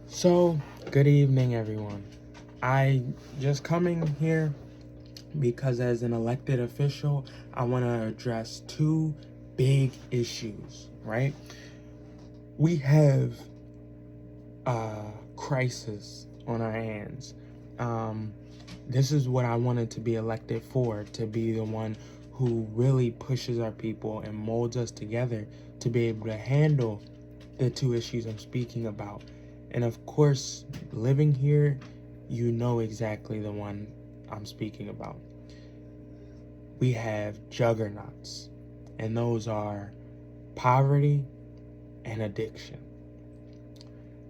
So, good evening, everyone. I just coming here because, as an elected official, I want to address two big issues, right? We have a crisis on our hands. Um, this is what I wanted to be elected for, to be the one who really pushes our people and molds us together to be able to handle the two issues I'm speaking about. And of course, living here, you know exactly the one I'm speaking about. We have juggernauts, and those are poverty and addiction.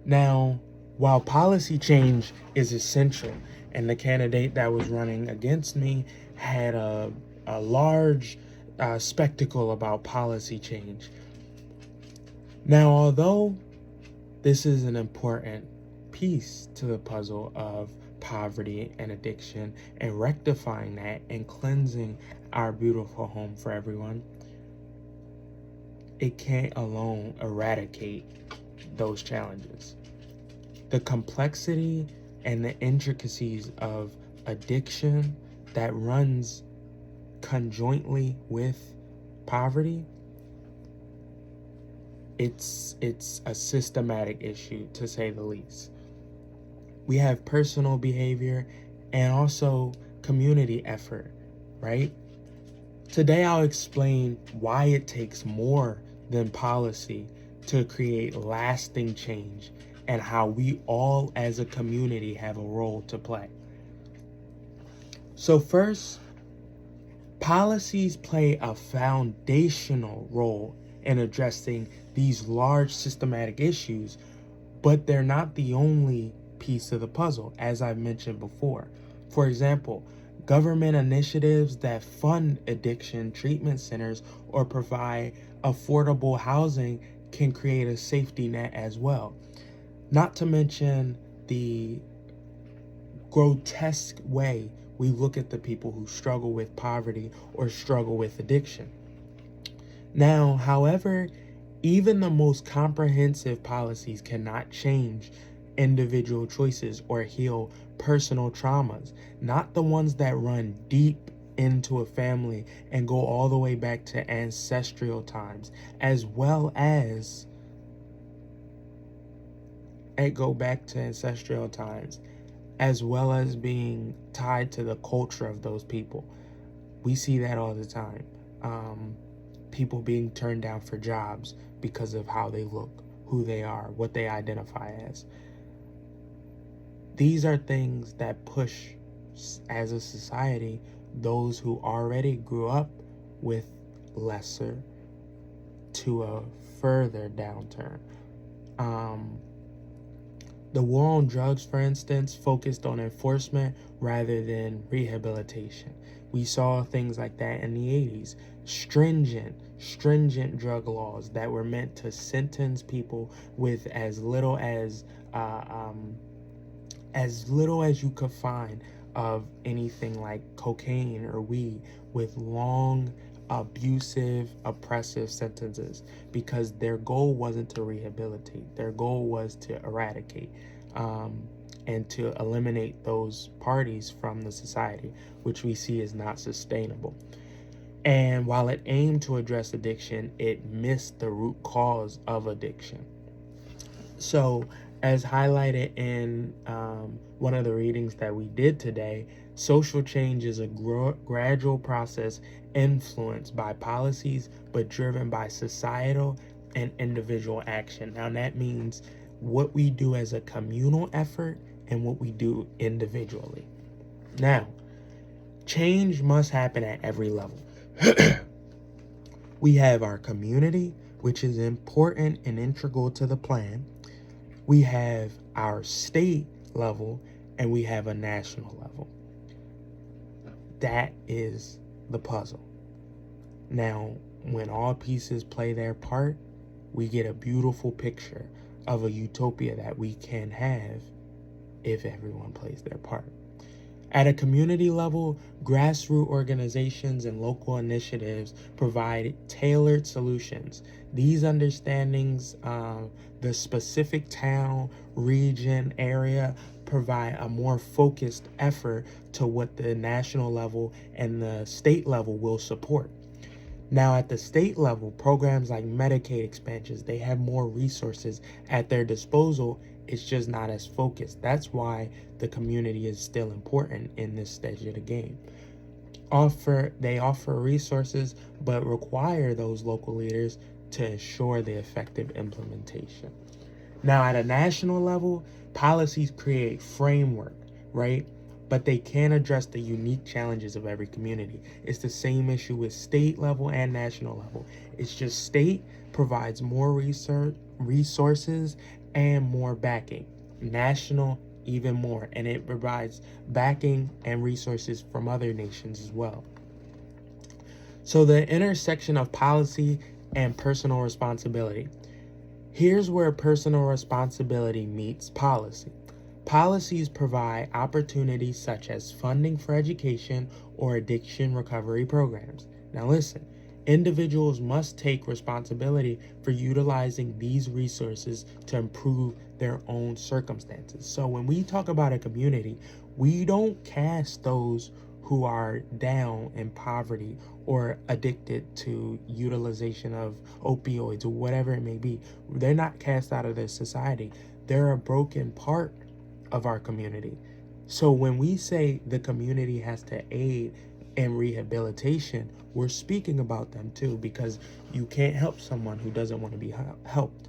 Now, while policy change is essential, and the candidate that was running against me had a large spectacle about policy change. Now, although this is an important piece to the puzzle of poverty and addiction and rectifying that and cleansing our beautiful home for everyone, it can't alone eradicate those challenges. The complexity and the intricacies of addiction that runs conjointly with poverty, it's a systematic issue, to say the least. We have personal behavior and also community effort, right? Today I'll explain why it takes more than policy to create lasting change and how we all as a community have a role to play. So first, policies play a foundational role in addressing these large systematic issues, but they're not the only piece of the puzzle, as I've mentioned before. For example, government initiatives that fund addiction treatment centers or provide affordable housing can create a safety net as well. Not to mention the grotesque way we look at the people who struggle with poverty or struggle with addiction. Now, however, even the most comprehensive policies cannot change individual choices or heal personal traumas, not the ones that run deep into a family and go all the way back to ancestral times, as well as being tied to the culture of those people. We see that all the time. People being turned down for jobs because of how they look, who they are, what they identify as. These are things that push, as a society, those who already grew up with lesser to a further downturn. The war on drugs, for instance, focused on enforcement rather than rehabilitation. We saw things like that in the 80s. Stringent drug laws that were meant to sentence people with as little as you could find of anything like cocaine or weed, with long, abusive, oppressive sentences, because their goal wasn't to rehabilitate. Their goal was to eradicate and to eliminate those parties from the society, which we see is not sustainable. And while it aimed to address addiction, it missed the root cause of addiction. So, as highlighted in one of the readings that we did today, social change is a gradual process influenced by policies but driven by societal and individual action. Now, that means what we do as a communal effort and what we do individually. Now, change must happen at every level. We have our community, which is important and integral to the plan. We have our state level, and we have a national level. That is the puzzle. Now, when all pieces play their part, we get a beautiful picture of a utopia that we can have if everyone plays their part. At a community level, grassroots organizations and local initiatives provide tailored solutions. These understandings, the specific town, region, area, provide a more focused effort to what the national level and the state level will support. Now, at the state level, programs like Medicaid expansions, they have more resources at their disposal. It's just not as focused. That's why the community is still important in this stage of the game. They offer resources, but require those local leaders to ensure the effective implementation. Now, at a national level, policies create framework, right? But they can address the unique challenges of every community. It's the same issue with state level and national level. It's just state provides more resources and more backing. National, even more. And it provides backing and resources from other nations as well. So the intersection of policy and personal responsibility. Here's where personal responsibility meets policy. Policies provide opportunities such as funding for education or addiction recovery programs. Now listen, individuals must take responsibility for utilizing these resources to improve their own circumstances. So when we talk about a community, we don't cast those who are down in poverty or addicted to utilization of opioids or whatever it may be. They're not cast out of this society. They're a broken part of our community. So when we say the community has to aid in rehabilitation, we're speaking about them too, because you can't help someone who doesn't want to be helped.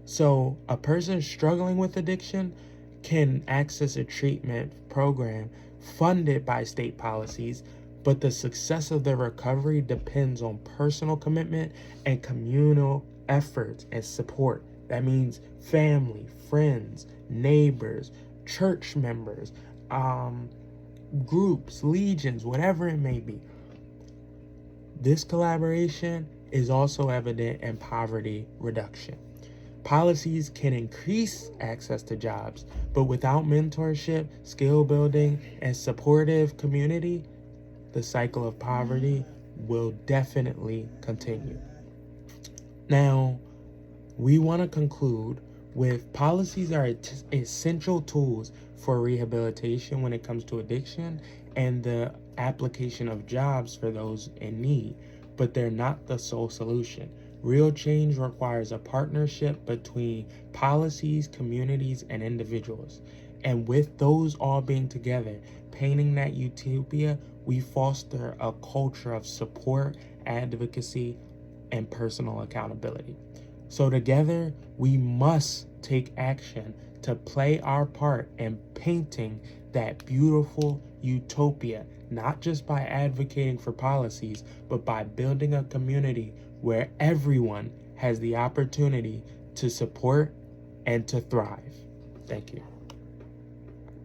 So a person struggling with addiction can access a treatment program funded by state policies, but the success of their recovery depends on personal commitment and communal efforts and support. That means family, friends, neighbors, church members, groups, legions, whatever it may be. This collaboration is also evident in poverty reduction. Policies can increase access to jobs, but without mentorship, skill building, and supportive community, the cycle of poverty will definitely continue. Now, we want to conclude with policies are essential tools for rehabilitation when it comes to addiction and the application of jobs for those in need, but they're not the sole solution. Real change requires a partnership between policies, communities, and individuals. And with those all being together, painting that utopia, we foster a culture of support, advocacy, and personal accountability. So together, we must take action to play our part in painting that beautiful utopia, not just by advocating for policies, but by building a community where everyone has the opportunity to support and to thrive. Thank you.